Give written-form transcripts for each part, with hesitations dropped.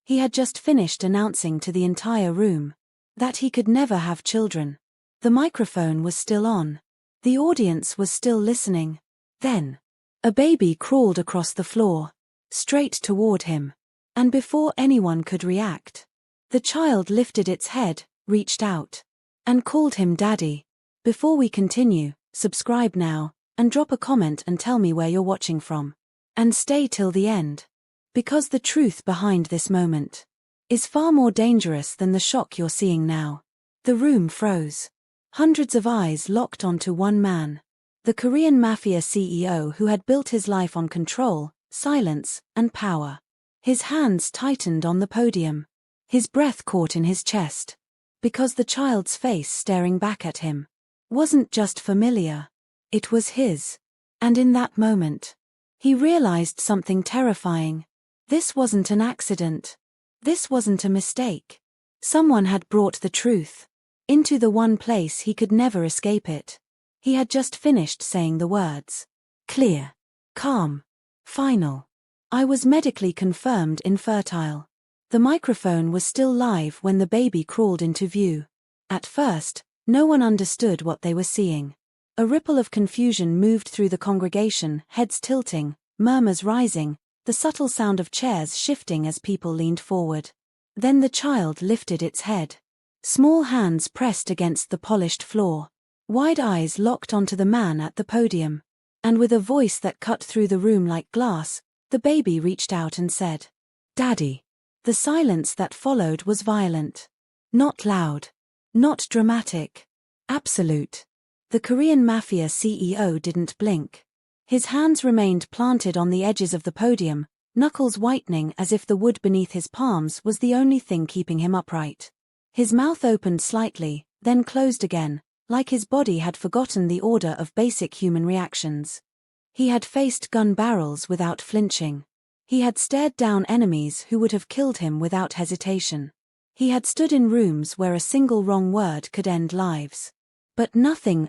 He had just finished announcing to the entire room that he could never have children. The microphone was still on. The audience was still listening. Then, a baby crawled across the floor, straight toward him. And before anyone could react, the child lifted its head, reached out, and called him Daddy. Before we continue, subscribe now, and drop a comment and tell me where you're watching from. And stay till the end. Because the truth behind this moment is far more dangerous than the shock you're seeing now. The room froze. Hundreds of eyes locked onto one man. The Korean Mafia CEO who had built his life on control, silence, and power. His hands tightened on the podium. His breath caught in his chest. Because the child's face staring back at him wasn't just familiar. It was his. And in that moment, he realized something terrifying. This wasn't an accident. This wasn't a mistake. Someone had brought the truth into the one place he could never escape it. He had just finished saying the words. Clear. Calm. Final. I was medically confirmed infertile. The microphone was still live when the baby crawled into view. At first, no one understood what they were seeing. A ripple of confusion moved through the congregation, heads tilting, murmurs rising, the subtle sound of chairs shifting as people leaned forward. Then the child lifted its head. Small hands pressed against the polished floor. Wide eyes locked onto the man at the podium. And with a voice that cut through the room like glass, the baby reached out and said, Daddy. The silence that followed was violent. Not loud. Not dramatic. Absolute. The Korean Mafia CEO didn't blink. His hands remained planted on the edges of the podium, knuckles whitening as if the wood beneath his palms was the only thing keeping him upright. His mouth opened slightly, then closed again, like his body had forgotten the order of basic human reactions. He had faced gun barrels without flinching. He had stared down enemies who would have killed him without hesitation. He had stood in rooms where a single wrong word could end lives. But nothing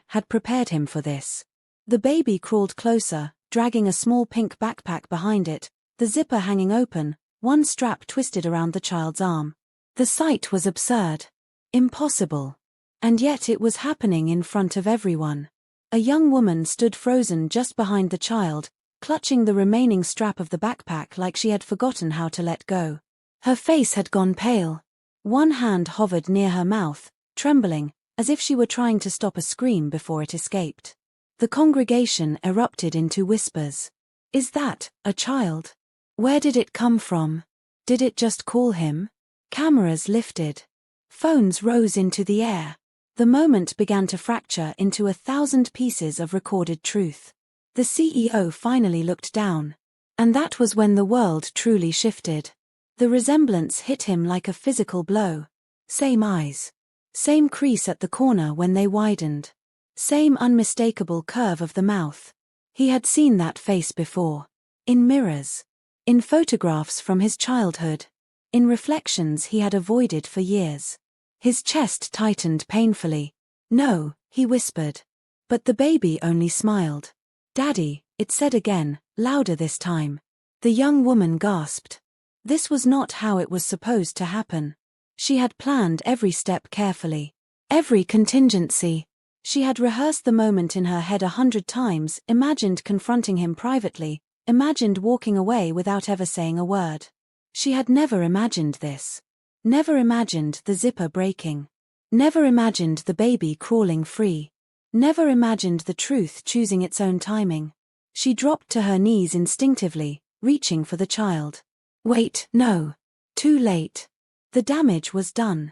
had prepared him for this. The baby crawled closer, dragging a small pink backpack behind it, the zipper hanging open, one strap twisted around the child's arm. The sight was absurd. Impossible. And yet it was happening in front of everyone. A young woman stood frozen just behind the child, clutching the remaining strap of the backpack like she had forgotten how to let go. Her face had gone pale. One hand hovered near her mouth, trembling, as if she were trying to stop a scream before it escaped. The congregation erupted into whispers. Is that a child? Where did it come from? Did it just call him? Cameras lifted. Phones rose into the air. The moment began to fracture into 1,000 pieces of recorded truth. The CEO finally looked down. And that was when the world truly shifted. The resemblance hit him like a physical blow. Same eyes. Same crease at the corner when they widened. Same unmistakable curve of the mouth. He had seen that face before. In mirrors. In photographs from his childhood. In reflections he had avoided for years. His chest tightened painfully. No, he whispered. But the baby only smiled. Daddy, it said again, louder this time. The young woman gasped. This was not how it was supposed to happen. She had planned every step carefully. Every contingency. She had rehearsed the moment in her head 100 times, imagined confronting him privately, imagined walking away without ever saying a word. She had never imagined this. Never imagined the zipper breaking. Never imagined the baby crawling free. Never imagined the truth choosing its own timing. She dropped to her knees instinctively, reaching for the child. Wait, no. Too late. The damage was done.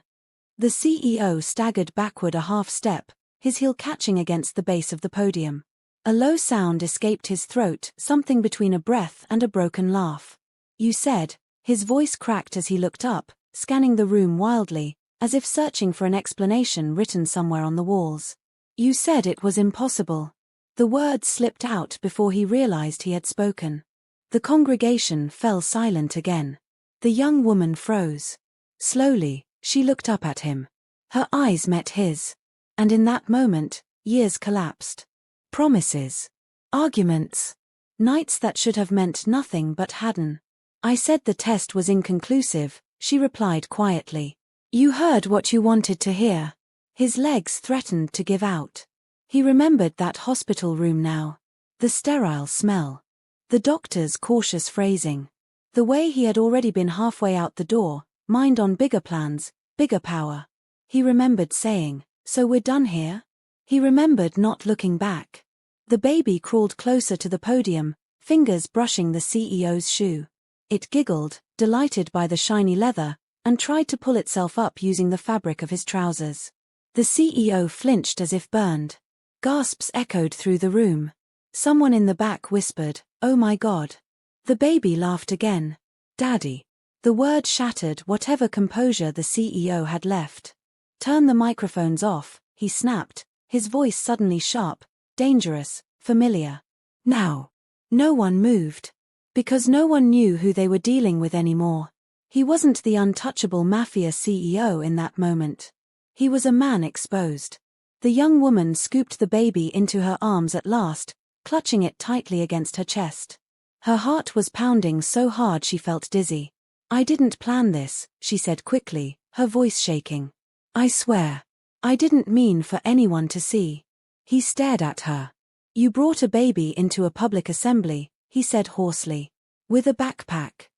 The CEO staggered backward a half step, his heel catching against the base of the podium. A low sound escaped his throat, something between a breath and a broken laugh. You said, his voice cracked as he looked up, scanning the room wildly, as if searching for an explanation written somewhere on the walls. You said it was impossible. The words slipped out before he realized he had spoken. The congregation fell silent again. The young woman froze. Slowly, she looked up at him. Her eyes met his. And in that moment, years collapsed. Promises. Arguments. Nights that should have meant nothing but hadn't. I said the test was inconclusive, she replied quietly. You heard what you wanted to hear. His legs threatened to give out. He remembered that hospital room now. The sterile smell. The doctor's cautious phrasing. The way he had already been halfway out the door, mind on bigger plans, bigger power. He remembered saying, "So we're done here?" He remembered not looking back. The baby crawled closer to the podium, fingers brushing the CEO's shoe. It giggled, delighted by the shiny leather, and tried to pull itself up using the fabric of his trousers. The CEO flinched as if burned. Gasps echoed through the room. Someone in the back whispered, "Oh my God." The baby laughed again. "Daddy." The word shattered whatever composure the CEO had left. "Turn the microphones off," he snapped, his voice suddenly sharp, dangerous, familiar. Now. No one moved. Because no one knew who they were dealing with anymore. He wasn't the untouchable Mafia CEO in that moment. He was a man exposed. The young woman scooped the baby into her arms at last, clutching it tightly against her chest. Her heart was pounding so hard she felt dizzy. "I didn't plan this," she said quickly, her voice shaking. "I swear. I didn't mean for anyone to see." He stared at her. "You brought a baby into a public assembly," he said hoarsely. "With a backpack."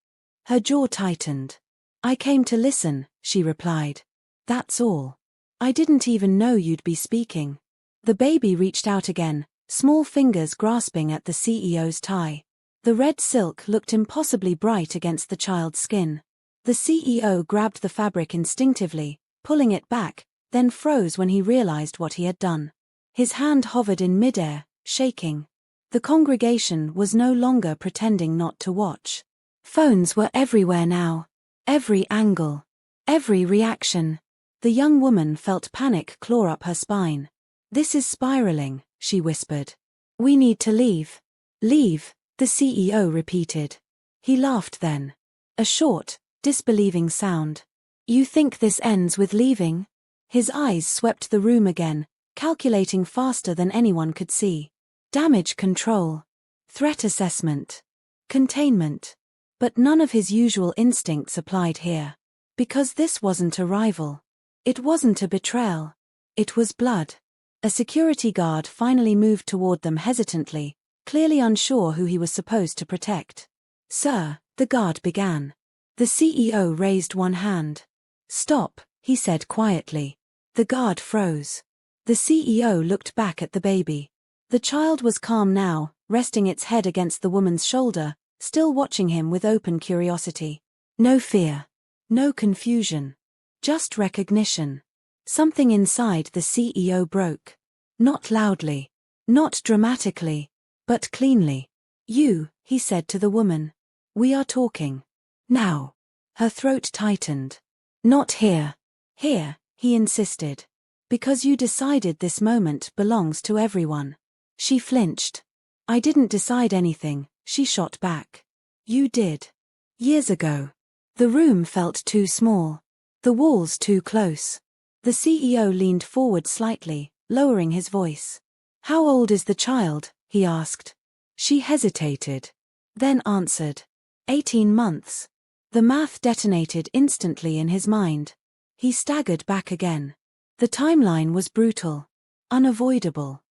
Her jaw tightened. "I came to listen," she replied. "That's all. I didn't even know you'd be speaking." The baby reached out again, small fingers grasping at the CEO's tie. The red silk looked impossibly bright against the child's skin. The CEO grabbed the fabric instinctively, pulling it back, then froze when he realized what he had done. His hand hovered in midair, shaking. The congregation was no longer pretending not to watch. Phones were everywhere now. Every angle. Every reaction. The young woman felt panic claw up her spine. "This is spiraling," she whispered. "We need to leave." "Leave," the CEO repeated. He laughed then. A short, disbelieving sound. "You think this ends with leaving?" His eyes swept the room again, calculating faster than anyone could see. Damage control. Threat assessment. Containment. But none of his usual instincts applied here. Because this wasn't a rival. It wasn't a betrayal. It was blood. A security guard finally moved toward them hesitantly, clearly unsure who he was supposed to protect. "Sir," the guard began. The CEO raised one hand. "Stop," he said quietly. The guard froze. The CEO looked back at the baby. The child was calm now, resting its head against the woman's shoulder, still watching him with open curiosity. No fear. No confusion. Just recognition. Something inside the CEO broke. Not loudly. Not dramatically. But cleanly. "You," he said to the woman. "We are talking. Now." Her throat tightened. "Not here." "Here," he insisted. "Because you decided this moment belongs to everyone." She flinched. "I didn't decide anything," she shot back. "You did. Years ago." The room felt too small. The walls too close. The CEO leaned forward slightly, lowering his voice. "How old is the child?" he asked. She hesitated. Then answered. 18 months. The math detonated instantly in his mind. He staggered back again. The timeline was brutal. Unavoidable.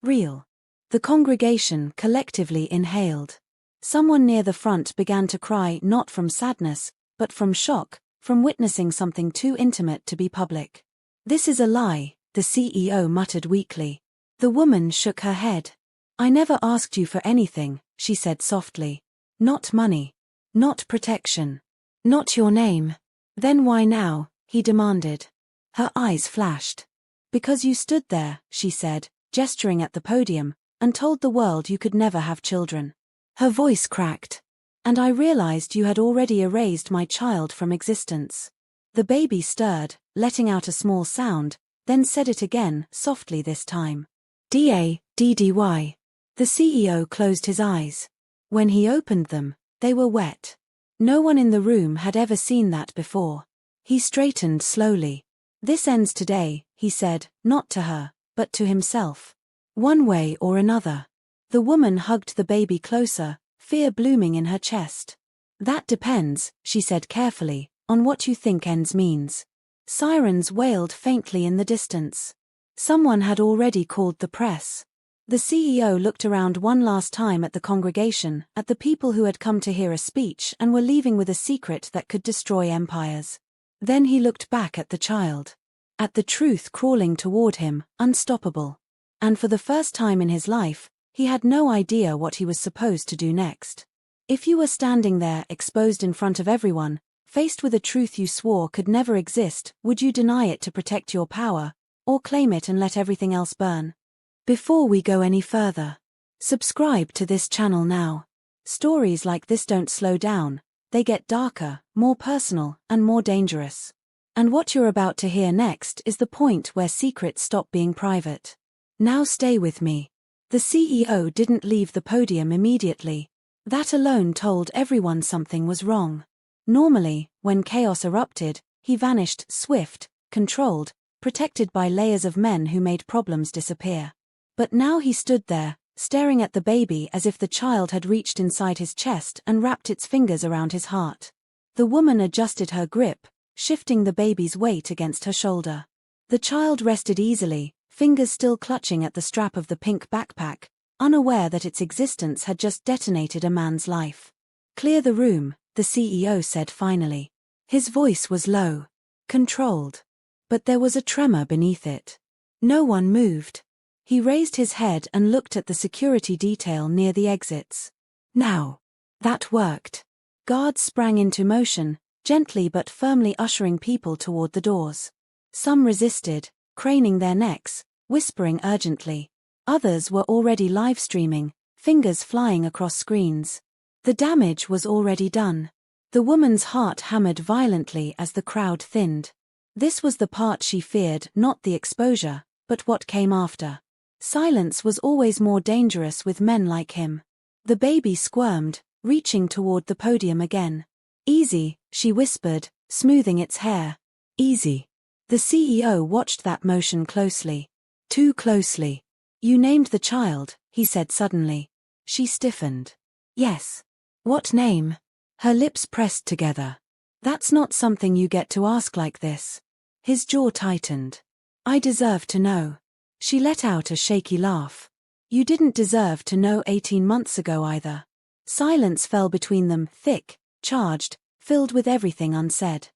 Real. The congregation collectively inhaled. Someone near the front began to cry not from sadness, but from shock, from witnessing something too intimate to be public. "This is a lie," the CEO muttered weakly. The woman shook her head. "I never asked you for anything," she said softly. "Not money. Not protection. Not your name." "Then why now?" he demanded. Her eyes flashed. "Because you stood there," she said, gesturing at the podium, "and told the world you could never have children." Her voice cracked. "And I realized you had already erased my child from existence." The baby stirred, letting out a small sound, then said it again, softly this time. "DADDY." The CEO closed his eyes. When he opened them, they were wet. No one in the room had ever seen that before. He straightened slowly. "This ends today," he said, not to her, but to himself. One way or another. The woman hugged the baby closer, fear blooming in her chest. That depends, she said carefully, on what you think ends means. Sirens wailed faintly in the distance. Someone had already called the press. The CEO looked around one last time at the congregation, at the people who had come to hear a speech and were leaving with a secret that could destroy empires. Then he looked back at the child. At the truth crawling toward him, unstoppable. And for the first time in his life, he had no idea what he was supposed to do next. If you were standing there, exposed in front of everyone, faced with a truth you swore could never exist, would you deny it to protect your power, or claim it and let everything else burn? Before we go any further, subscribe to this channel now. Stories like this don't slow down, they get darker, more personal, and more dangerous. And what you're about to hear next is the point where secrets stop being private. Now stay with me. The CEO didn't leave the podium immediately. That alone told everyone something was wrong. Normally, when chaos erupted, he vanished, swift, controlled, protected by layers of men who made problems disappear. But now he stood there, staring at the baby as if the child had reached inside his chest and wrapped its fingers around his heart. The woman adjusted her grip, shifting the baby's weight against her shoulder. The child rested easily, fingers still clutching at the strap of the pink backpack, unaware that its existence had just detonated a man's life. "Clear the room," the CEO said finally. His voice was low, controlled. But there was a tremor beneath it. No one moved. He raised his head and looked at the security detail near the exits. Now. That worked. Guards sprang into motion, gently but firmly ushering people toward the doors. Some resisted, craning their necks, whispering urgently. Others were already live streaming, fingers flying across screens. The damage was already done. The woman's heart hammered violently as the crowd thinned. This was the part she feared, not the exposure, but what came after. Silence was always more dangerous with men like him. The baby squirmed, reaching toward the podium again. "Easy," she whispered, smoothing its hair. "Easy." The CEO watched that motion closely. Too closely. "You named the child," he said suddenly. She stiffened. "Yes." "What name?" Her lips pressed together. "That's not something you get to ask like this." His jaw tightened. "I deserve to know." She let out a shaky laugh. "You didn't deserve to know 18 months ago either." Silence fell between them, thick, charged, filled with everything unsaid.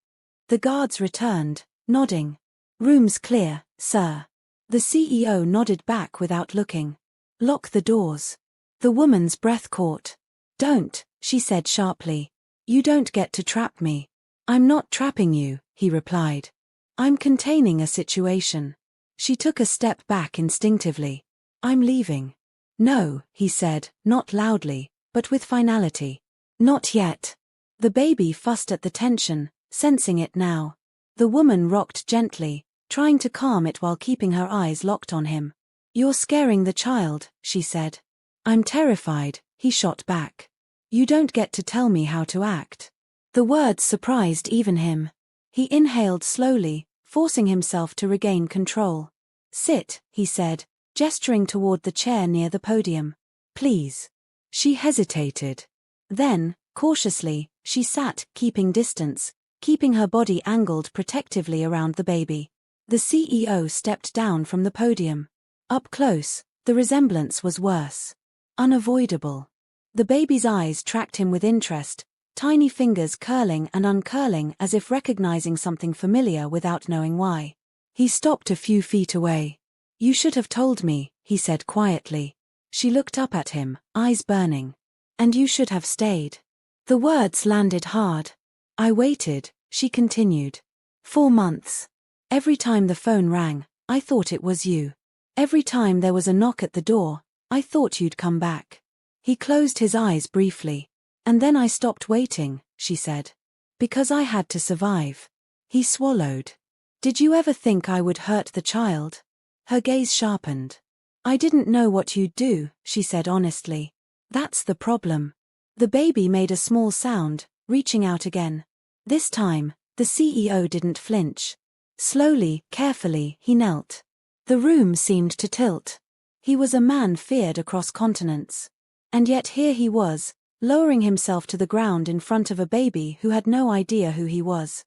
The guards returned, nodding. "Room's clear, sir." The CEO nodded back without looking. "Lock the doors." The woman's breath caught. "Don't," she said sharply. "You don't get to trap me." "I'm not trapping you," he replied. "I'm containing a situation." She took a step back instinctively. "I'm leaving." "No," he said, not loudly, but with finality. "Not yet." The baby fussed at the tension, sensing it now. The woman rocked gently, trying to calm it while keeping her eyes locked on him. "You're scaring the child," she said. "I'm terrified," he shot back. "You don't get to tell me how to act." The words surprised even him. He inhaled slowly, forcing himself to regain control. "Sit," he said, gesturing toward the chair near the podium. "Please." She hesitated. Then, cautiously, she sat, keeping distance, keeping her body angled protectively around the baby. The CEO stepped down from the podium. Up close, the resemblance was worse. Unavoidable. The baby's eyes tracked him with interest, tiny fingers curling and uncurling as if recognizing something familiar without knowing why. He stopped a few feet away. "You should have told me," he said quietly. She looked up at him, eyes burning. "And you should have stayed." The words landed hard. "I waited," she continued. 4 months. Every time the phone rang, I thought it was you. Every time there was a knock at the door, I thought you'd come back." He closed his eyes briefly. "And then I stopped waiting," she said. "Because I had to survive." He swallowed. "Did you ever think I would hurt the child?" Her gaze sharpened. "I didn't know what you'd do," she said honestly. "That's the problem." The baby made a small sound, reaching out again. This time, the CEO didn't flinch. Slowly, carefully, he knelt. The room seemed to tilt. He was a man feared across continents. And yet here he was, lowering himself to the ground in front of a baby who had no idea who he was.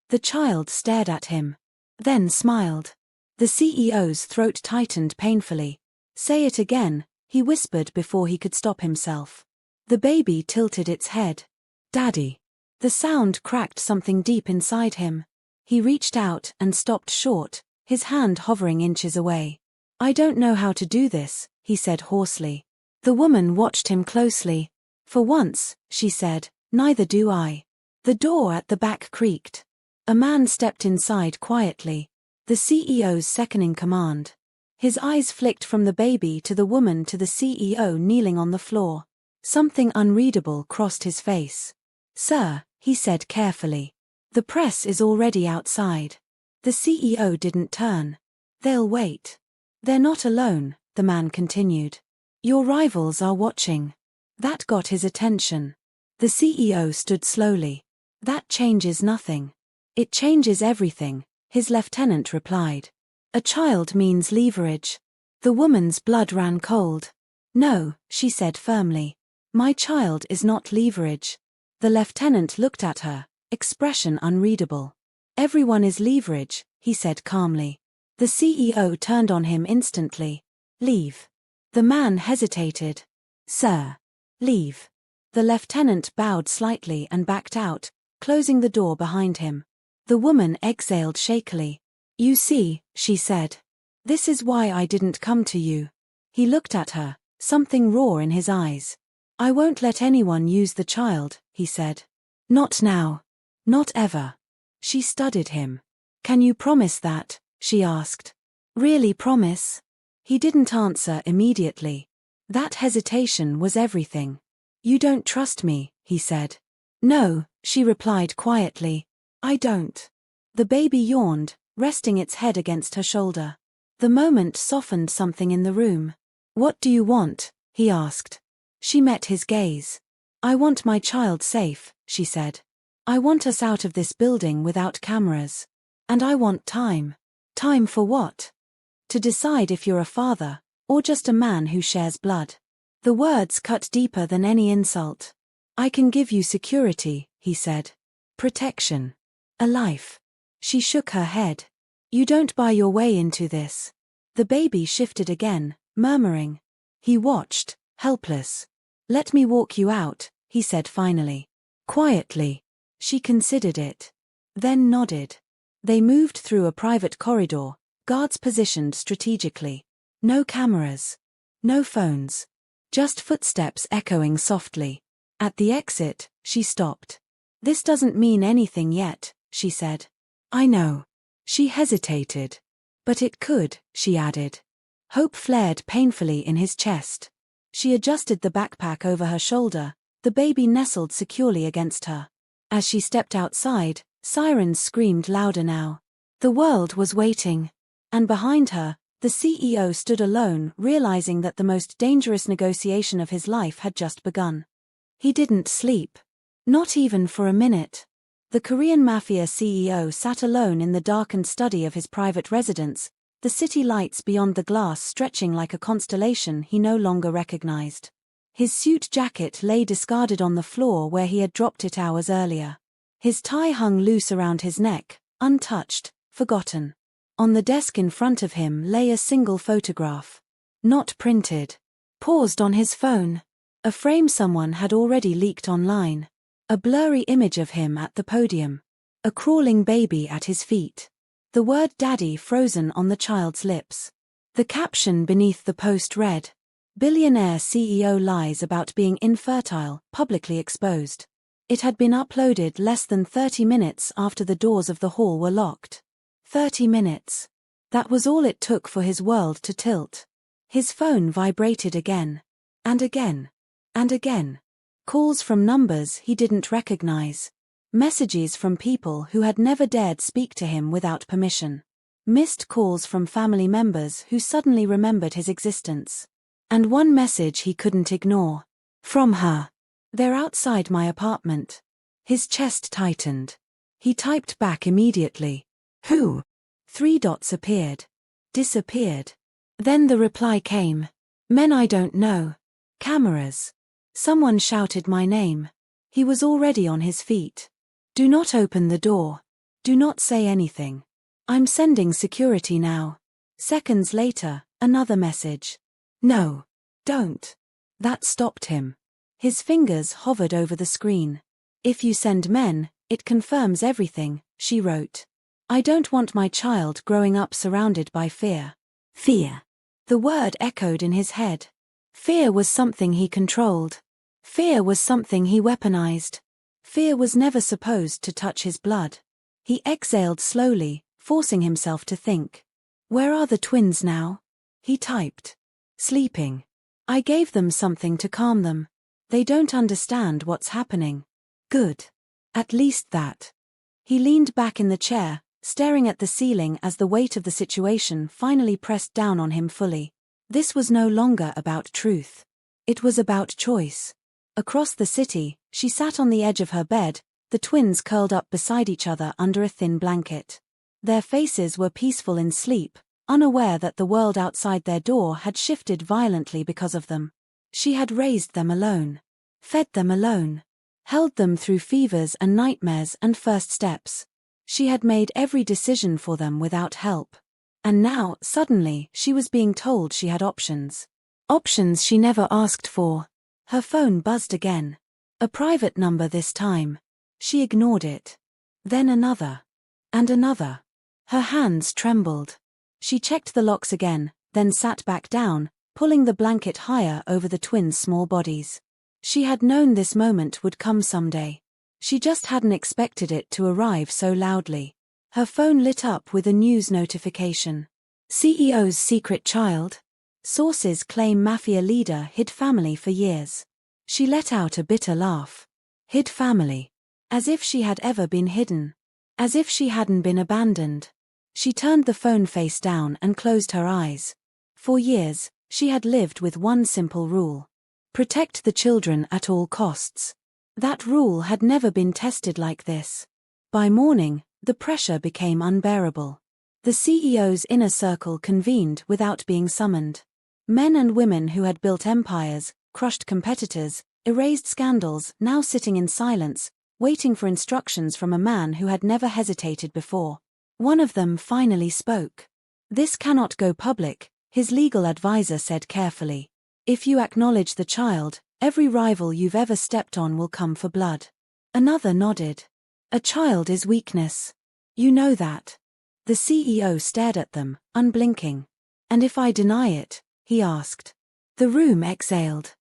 The child stared at him, then smiled. The CEO's throat tightened painfully. "Say it again," he whispered before he could stop himself. The baby tilted its head. "Daddy." The sound cracked something deep inside him. He reached out and stopped short, his hand hovering inches away. "I don't know how to do this," he said hoarsely. The woman watched him closely. "For once," she said, "neither do I." The door at the back creaked. A man stepped inside quietly, the CEO's second-in-command. His eyes flicked from the baby to the woman to the CEO kneeling on the floor. Something unreadable crossed his face. "Sir," he said carefully. "The press is already outside." The CEO didn't turn. "They'll wait." "They're not alone," the man continued. "Your rivals are watching." That got his attention. The CEO stood slowly. "That changes nothing." "It changes everything," his lieutenant replied. "A child means leverage." The woman's blood ran cold. "No," she said firmly. "My child is not leverage." The lieutenant looked at her, expression unreadable. "Everyone is leverage," he said calmly. The CEO turned on him instantly. "Leave." The man hesitated. "Sir." "Leave." The lieutenant bowed slightly and backed out, closing the door behind him. The woman exhaled shakily. "You see," she said. "This is why I didn't come to you." He looked at her, something raw in his eyes. "I won't let anyone use the child," he said. "Not now. Not ever." She studied him. "Can you promise that?" she asked. "Really promise?" He didn't answer immediately. That hesitation was everything. "You don't trust me," he said. "No," she replied quietly. "I don't." The baby yawned, resting its head against her shoulder. The moment softened something in the room. "What do you want?" he asked. She met his gaze. "I want my child safe," she said. "I want us out of this building without cameras. And I want time." "Time for what?" "To decide if you're a father, or just a man who shares blood." The words cut deeper than any insult. "I can give you security," he said. "Protection. A life." She shook her head. "You don't buy your way into this." The baby shifted again, murmuring. He watched, helpless. "Let me walk you out," he said finally. Quietly. She considered it. Then nodded. They moved through a private corridor, guards positioned strategically. No cameras. No phones. Just footsteps echoing softly. At the exit, she stopped. "This doesn't mean anything yet," she said. "I know." She hesitated. "But it could," she added. Hope flared painfully in his chest. She adjusted the backpack over her shoulder, the baby nestled securely against her. As she stepped outside, sirens screamed louder now. The world was waiting. And behind her, the CEO stood alone, realizing that the most dangerous negotiation of his life had just begun. He didn't sleep. Not even for a minute. The Korean Mafia CEO sat alone in the darkened study of his private residence, the city lights beyond the glass stretching like a constellation he no longer recognized. His suit jacket lay discarded on the floor where he had dropped it hours earlier. His tie hung loose around his neck, untouched, forgotten. On the desk in front of him lay a single photograph. Not printed. Paused on his phone. A frame someone had already leaked online. A blurry image of him at the podium. A crawling baby at his feet. The word daddy frozen on the child's lips. The caption beneath the post read, "Billionaire CEO lies about being infertile, publicly exposed." It had been uploaded less than 30 minutes after the doors of the hall were locked. 30 minutes. That was all it took for his world to tilt. His phone vibrated again. And again. And again. Calls from numbers he didn't recognize. Messages from people who had never dared speak to him without permission. Missed calls from family members who suddenly remembered his existence. And one message he couldn't ignore. From her. "They're outside my apartment." His chest tightened. He typed back immediately. "Who?" 3 dots appeared. Disappeared. Then the reply came. "Men I don't know. Cameras." Someone shouted my name. He was already on his feet. Do not open the door. Do not say anything. I'm sending security now. Seconds later, another message. No. Don't. That stopped him. His fingers hovered over the screen. If you send men, it confirms everything, she wrote. I don't want my child growing up surrounded by fear. Fear. The word echoed in his head. Fear was something he controlled. Fear was something he weaponized. Fear was never supposed to touch his blood. He exhaled slowly, forcing himself to think. Where are the twins now? He typed. Sleeping. I gave them something to calm them. They don't understand what's happening. Good. At least that. He leaned back in the chair, staring at the ceiling as the weight of the situation finally pressed down on him fully. This was no longer about truth. It was about choice. Across the city, she sat on the edge of her bed, the twins curled up beside each other under a thin blanket. Their faces were peaceful in sleep, unaware that the world outside their door had shifted violently because of them. She had raised them alone, fed them alone, held them through fevers and nightmares and first steps. She had made every decision for them without help. And now, suddenly, she was being told she had options. Options she never asked for. Her phone buzzed again. A private number this time. She ignored it. Then another. And another. Her hands trembled. She checked the locks again, then sat back down, pulling the blanket higher over the twins' small bodies. She had known this moment would come someday. She just hadn't expected it to arrive so loudly. Her phone lit up with a news notification. CEO's secret child. Sources claim Mafia leader hid family for years. She let out a bitter laugh. Hid family. As if she had ever been hidden. As if she hadn't been abandoned. She turned the phone face down and closed her eyes. For years, she had lived with one simple rule. Protect the children at all costs. That rule had never been tested like this. By morning, the pressure became unbearable. The CEO's inner circle convened without being summoned. Men and women who had built empires, crushed competitors, erased scandals, now sitting in silence, waiting for instructions from a man who had never hesitated before. One of them finally spoke. This cannot go public, his legal advisor said carefully. If you acknowledge the child, every rival you've ever stepped on will come for blood. Another nodded. A child is weakness. You know that. The CEO stared at them, unblinking. And if I deny it? He asked. The room exhaled.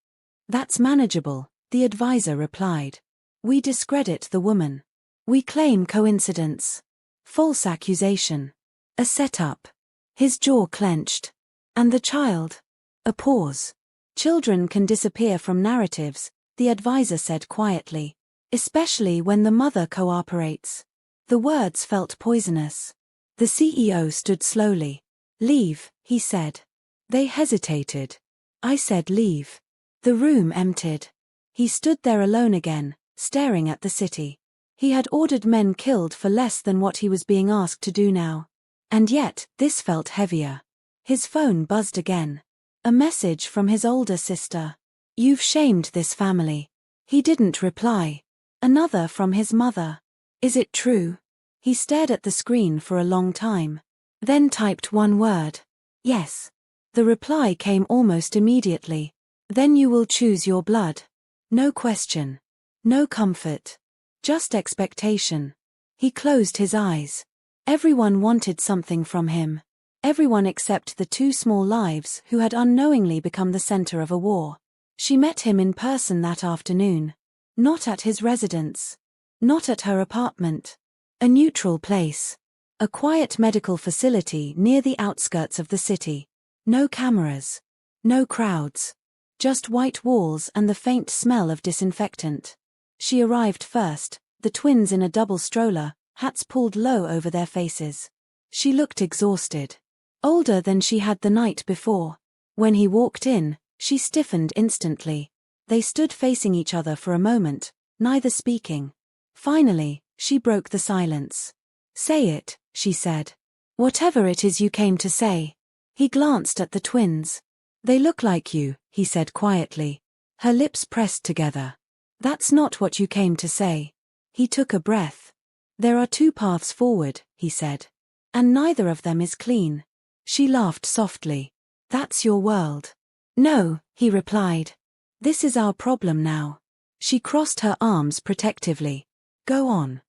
That's manageable, the advisor replied. We discredit the woman. We claim coincidence. False accusation. A setup. His jaw clenched. And the child? A pause. Children can disappear from narratives, the advisor said quietly. Especially when the mother cooperates. The words felt poisonous. The CEO stood slowly. Leave, he said. They hesitated. I said leave. The room emptied. He stood there alone again, staring at the city. He had ordered men killed for less than what he was being asked to do now. And yet, this felt heavier. His phone buzzed again. A message from his older sister. You've shamed this family. He didn't reply. Another from his mother. Is it true? He stared at the screen for a long time. Then typed one word. Yes. The reply came almost immediately. Then you will choose your blood. No question. No comfort. Just expectation. He closed his eyes. Everyone wanted something from him. Everyone except the two small lives who had unknowingly become the center of a war. She met him in person that afternoon. Not at his residence. Not at her apartment. A neutral place. A quiet medical facility near the outskirts of the city. No cameras. No crowds. Just white walls and the faint smell of disinfectant. She arrived first, the twins in a double stroller, hats pulled low over their faces. She looked exhausted. Older than she had the night before. When he walked in, she stiffened instantly. They stood facing each other for a moment, neither speaking. Finally, she broke the silence. Say it, she said. Whatever it is you came to say. He glanced at the twins. They look like you, he said quietly. Her lips pressed together. That's not what you came to say. He took a breath. There are two paths forward, he said. And neither of them is clean. She laughed softly. That's your world. No, he replied. This is our problem now. She crossed her arms protectively. Go on.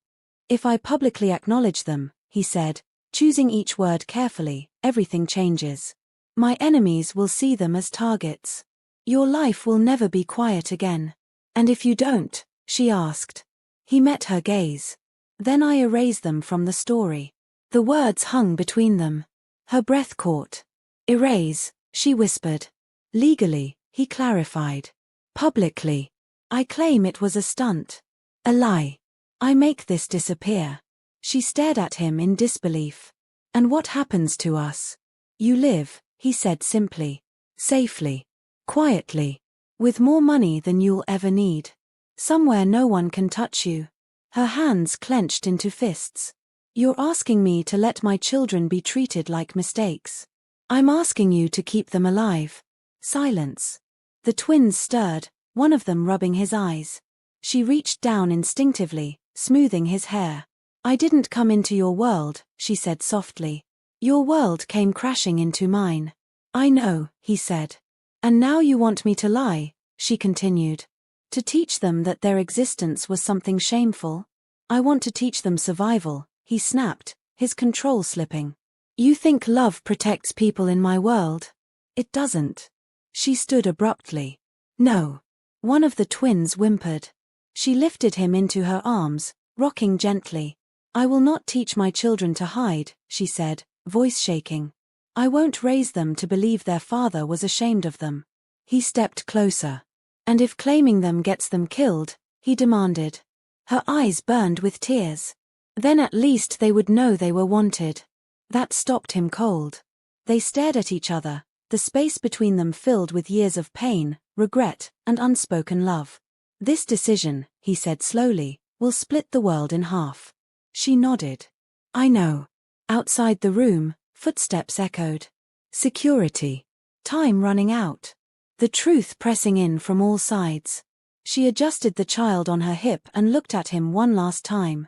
If I publicly acknowledge them, he said, choosing each word carefully, everything changes. My enemies will see them as targets. Your life will never be quiet again. And if you don't, she asked. He met her gaze. Then I erase them from the story. The words hung between them. Her breath caught. Erase, she whispered. Legally, he clarified. Publicly. I claim it was a stunt. A lie. I make this disappear. She stared at him in disbelief. And what happens to us? You live, he said simply. Safely. Quietly. With more money than you'll ever need. Somewhere no one can touch you. Her hands clenched into fists. You're asking me to let my children be treated like mistakes. I'm asking you to keep them alive. Silence. The twins stirred, one of them rubbing his eyes. She reached down instinctively, smoothing his hair. I didn't come into your world, she said softly. Your world came crashing into mine. I know, he said. And now you want me to lie, she continued. To teach them that their existence was something shameful? I want to teach them survival, he snapped, his control slipping. You think love protects people in my world? It doesn't. She stood abruptly. No. One of the twins whimpered. She lifted him into her arms, rocking gently. I will not teach my children to hide, she said, voice shaking. I won't raise them to believe their father was ashamed of them. He stepped closer. And if claiming them gets them killed, he demanded. Her eyes burned with tears. Then at least they would know they were wanted. That stopped him cold. They stared at each other, the space between them filled with years of pain, regret, and unspoken love. This decision, he said slowly, will split the world in half. She nodded. I know. Outside the room, footsteps echoed. Security. Time running out. The truth pressing in from all sides. She adjusted the child on her hip and looked at him one last time.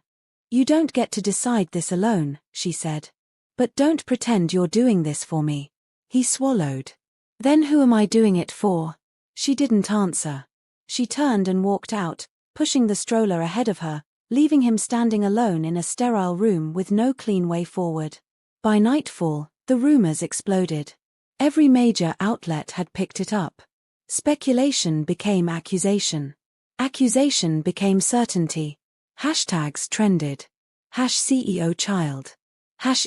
You don't get to decide this alone, she said. But don't pretend you're doing this for me. He swallowed. Then who am I doing it for? She didn't answer. She turned and walked out, pushing the stroller ahead of her, leaving him standing alone in a sterile room with no clean way forward. By nightfall, the rumors exploded. Every major outlet had picked it up. Speculation became accusation. Accusation became certainty. Hashtags trended. #CEO child.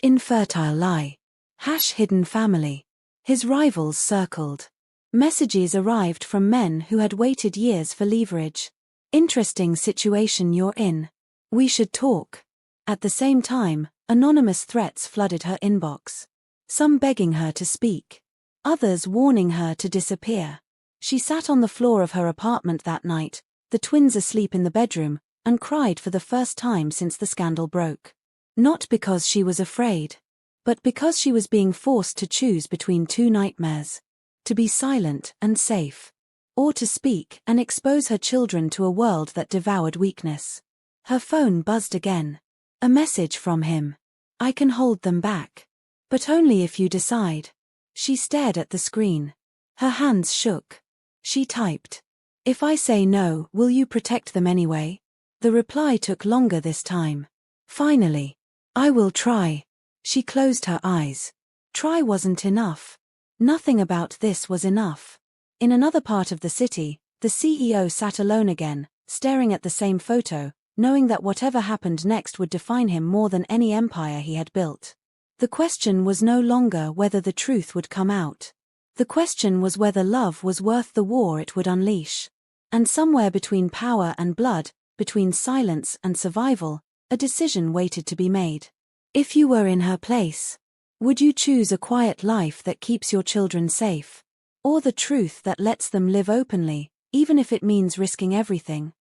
#infertile lie. #hidden family. His rivals circled. Messages arrived from men who had waited years for leverage. Interesting situation you're in. We should talk. At the same time, anonymous threats flooded her inbox. Some begging her to speak. Others warning her to disappear. She sat on the floor of her apartment that night, the twins asleep in the bedroom, and cried for the first time since the scandal broke. Not because she was afraid, but because she was being forced to choose between two nightmares. To be silent and safe. Or to speak and expose her children to a world that devoured weakness. Her phone buzzed again. A message from him. I can hold them back. But only if you decide. She stared at the screen. Her hands shook. She typed. If I say no, will you protect them anyway? The reply took longer this time. Finally. I will try. She closed her eyes. Try wasn't enough. Nothing about this was enough. In another part of the city, the CEO sat alone again, staring at the same photo, knowing that whatever happened next would define him more than any empire he had built. The question was no longer whether the truth would come out. The question was whether love was worth the war it would unleash. And somewhere between power and blood, between silence and survival, a decision waited to be made. If you were in her place, would you choose a quiet life that keeps your children safe? Or the truth that lets them live openly, even if it means risking everything?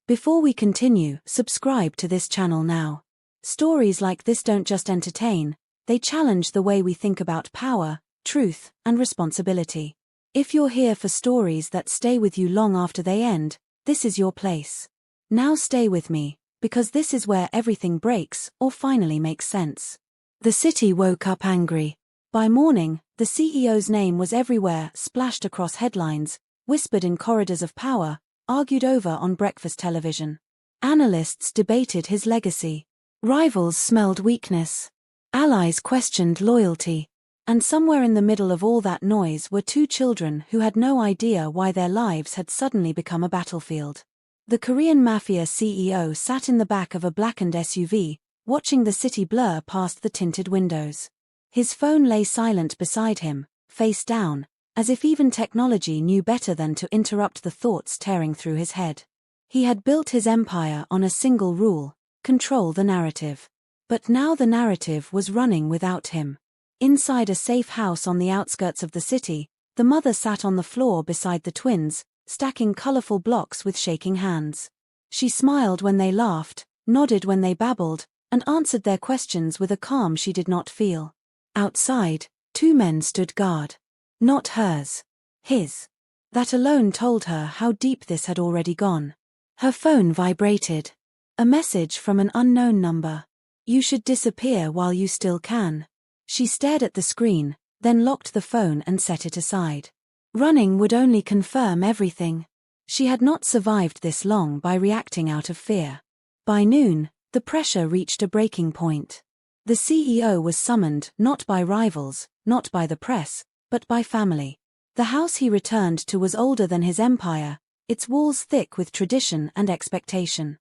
Before we continue, subscribe to this channel now. Stories like this don't just entertain, they challenge the way we think about power, truth, and responsibility. If you're here for stories that stay with you long after they end, this is your place. Now stay with me, because this is where everything breaks or finally makes sense. The city woke up angry. By morning, the CEO's name was everywhere, splashed across headlines, whispered in corridors of power, argued over on breakfast television. Analysts debated his legacy. Rivals smelled weakness. Allies questioned loyalty. And somewhere in the middle of all that noise were two children who had no idea why their lives had suddenly become a battlefield. The Korean Mafia CEO sat in the back of a blackened SUV, watching the city blur past the tinted windows. His phone lay silent beside him, face down, as if even technology knew better than to interrupt the thoughts tearing through his head. He had built his empire on a single rule: control the narrative. But now the narrative was running without him. Inside a safe house on the outskirts of the city, the mother sat on the floor beside the twins, stacking colorful blocks with shaking hands. She smiled when they laughed, nodded when they babbled, and answered their questions with a calm she did not feel. Outside, two men stood guard. Not hers. His. That alone told her how deep this had already gone. Her phone vibrated. A message from an unknown number. You should disappear while you still can. She stared at the screen, then locked the phone and set it aside. Running would only confirm everything. She had not survived this long by reacting out of fear. By noon, the pressure reached a breaking point. The CEO was summoned not by rivals, not by the press, but by family. The house he returned to was older than his empire, its walls thick with tradition and expectation.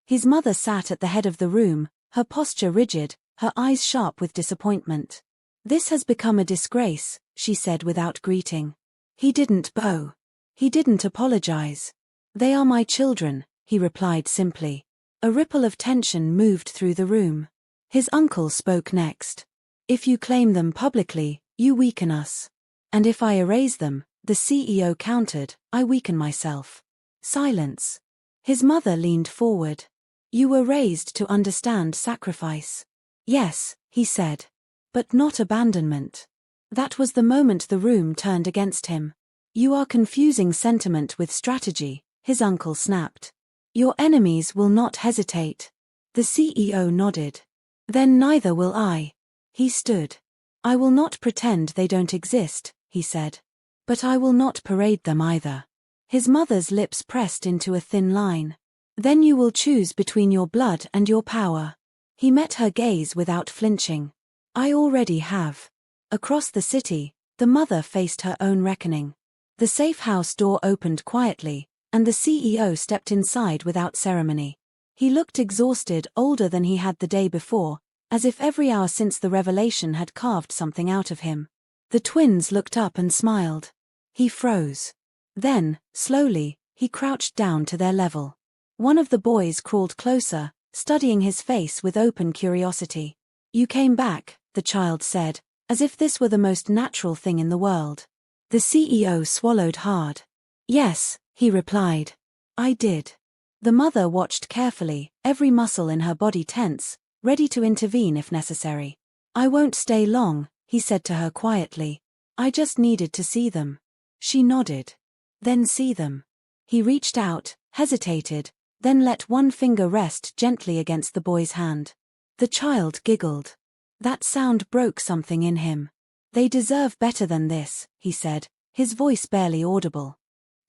His mother sat at the head of the room, her posture rigid, her eyes sharp with disappointment. "This has become a disgrace," she said without greeting. He didn't bow. He didn't apologize. "They are my children," he replied simply. A ripple of tension moved through the room. His uncle spoke next. "If you claim them publicly, you weaken us. And if I erase them," the CEO countered, "I weaken myself." Silence. His mother leaned forward. "You were raised to understand sacrifice." "Yes," he said. "But not abandonment." That was the moment the room turned against him. "You are confusing sentiment with strategy," his uncle snapped. "Your enemies will not hesitate." The CEO nodded. "Then neither will I." He stood. "I will not pretend they don't exist," he said. "But I will not parade them either." His mother's lips pressed into a thin line. "Then you will choose between your blood and your power." He met her gaze without flinching. "I already have." Across the city, the mother faced her own reckoning. The safe house door opened quietly, and the CEO stepped inside without ceremony. He looked exhausted, older than he had the day before, as if every hour since the revelation had carved something out of him. The twins looked up and smiled. He froze. Then, slowly, he crouched down to their level. One of the boys crawled closer, studying his face with open curiosity. "You came back," the child said, as if this were the most natural thing in the world. The CEO swallowed hard. "Yes," he replied. "I did." The mother watched carefully, every muscle in her body tense, ready to intervene if necessary. "I won't stay long," he said to her quietly. "I just needed to see them." She nodded. "Then see them." He reached out, hesitated, then let one finger rest gently against the boy's hand. The child giggled. That sound broke something in him. "They deserve better than this," he said, his voice barely audible.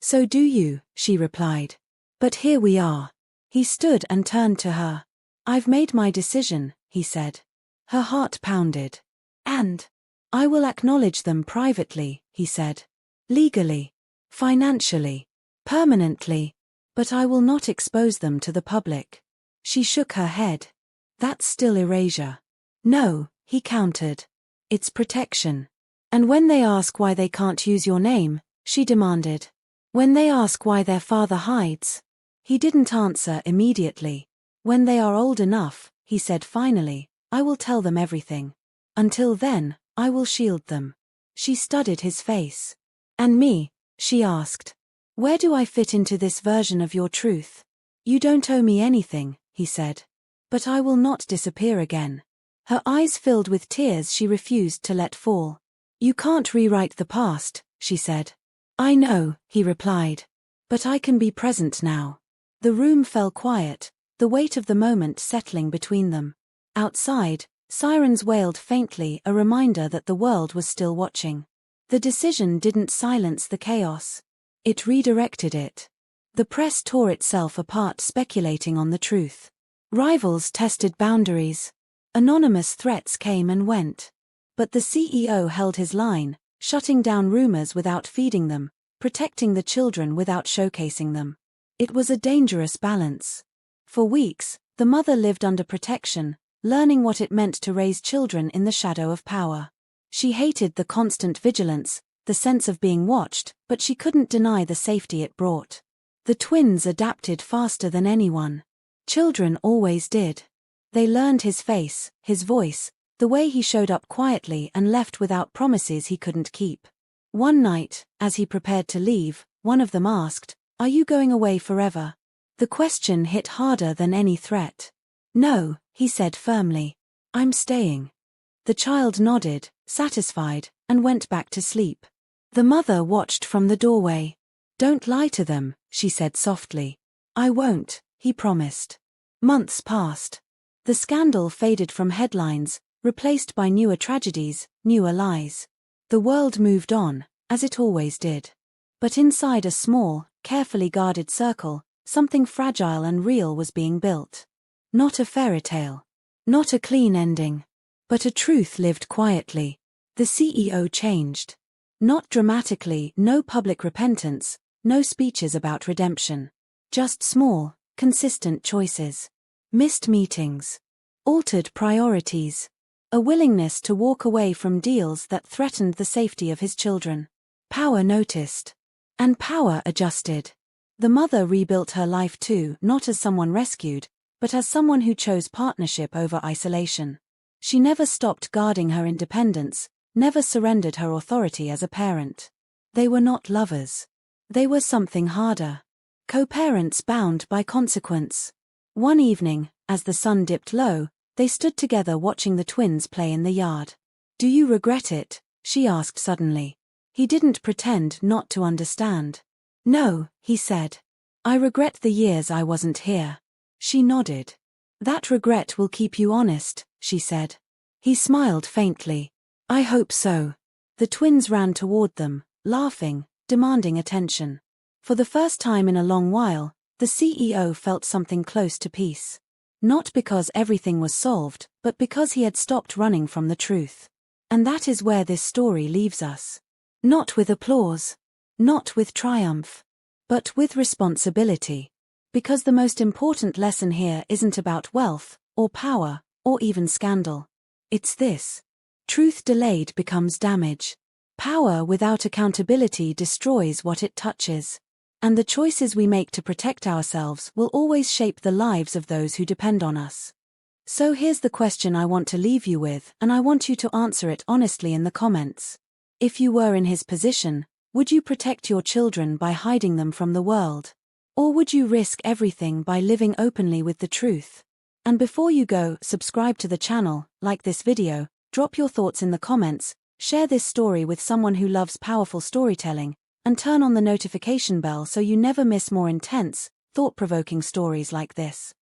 "So do you," she replied. "But here we are." He stood and turned to her. "I've made my decision," he said. Her heart pounded. "And I will acknowledge them privately," he said. "Legally, financially, permanently. But I will not expose them to the public." She shook her head. "That's still erasure." "No," he countered. "It's protection." "And when they ask why they can't use your name," she demanded. "When they ask why their father hides?" He didn't answer immediately. "When they are old enough," he said finally, "I will tell them everything. Until then, I will shield them." She studied his face. "And me?" she asked. "Where do I fit into this version of your truth?" "You don't owe me anything," he said. "But I will not disappear again." Her eyes filled with tears she refused to let fall. "You can't rewrite the past," she said. I know, he replied. But I can be present now. The room fell quiet, the weight of the moment settling between them. Outside, sirens wailed faintly, a reminder that the world was still watching. The decision didn't silence the chaos. It redirected it. The press tore itself apart, speculating on the truth. Rivals tested boundaries. Anonymous threats came and went. But the CEO held his line, shutting down rumors without feeding them, protecting the children without showcasing them. It was a dangerous balance. For weeks, the mother lived under protection, learning what it meant to raise children in the shadow of power. She hated the constant vigilance, the sense of being watched, but she couldn't deny the safety it brought. The twins adapted faster than anyone. Children always did. They learned his face, his voice, the way he showed up quietly and left without promises he couldn't keep. One night, as he prepared to leave, one of them asked, "Are you going away forever?" The question hit harder than any threat. "No," he said firmly. "I'm staying." The child nodded, satisfied, and went back to sleep. The mother watched from the doorway. "Don't lie to them," she said softly. "I won't," he promised. Months passed. The scandal faded from headlines, replaced by newer tragedies, newer lies. The world moved on, as it always did. But inside a small, carefully guarded circle, something fragile and real was being built. Not a fairy tale. Not a clean ending. But a truth lived quietly. The CEO changed. Not dramatically, no public repentance, no speeches about redemption. Just small, consistent choices. Missed meetings. Altered priorities. A willingness to walk away from deals that threatened the safety of his children. Power noticed. And power adjusted. The mother rebuilt her life too, not as someone rescued, but as someone who chose partnership over isolation. She never stopped guarding her independence, never surrendered her authority as a parent. They were not lovers. They were something harder. Co-parents bound by consequence. One evening, as the sun dipped low, they stood together watching the twins play in the yard. "Do you regret it?" she asked suddenly. He didn't pretend not to understand. "No," he said. "I regret the years I wasn't here." She nodded. "That regret will keep you honest," she said. He smiled faintly. "I hope so." The twins ran toward them, laughing, demanding attention. For the first time in a long while, the CEO felt something close to peace. Not because everything was solved, but because he had stopped running from the truth. And that is where this story leaves us. Not with applause. Not with triumph. But with responsibility. Because the most important lesson here isn't about wealth, or power, or even scandal. It's this. Truth delayed becomes damage. Power without accountability destroys what it touches. And the choices we make to protect ourselves will always shape the lives of those who depend on us. So here's the question I want to leave you with, and I want you to answer it honestly in the comments. If you were in his position, would you protect your children by hiding them from the world? Or would you risk everything by living openly with the truth? And before you go, subscribe to the channel, like this video, drop your thoughts in the comments, share this story with someone who loves powerful storytelling, and turn on the notification bell so you never miss more intense, thought-provoking stories like this.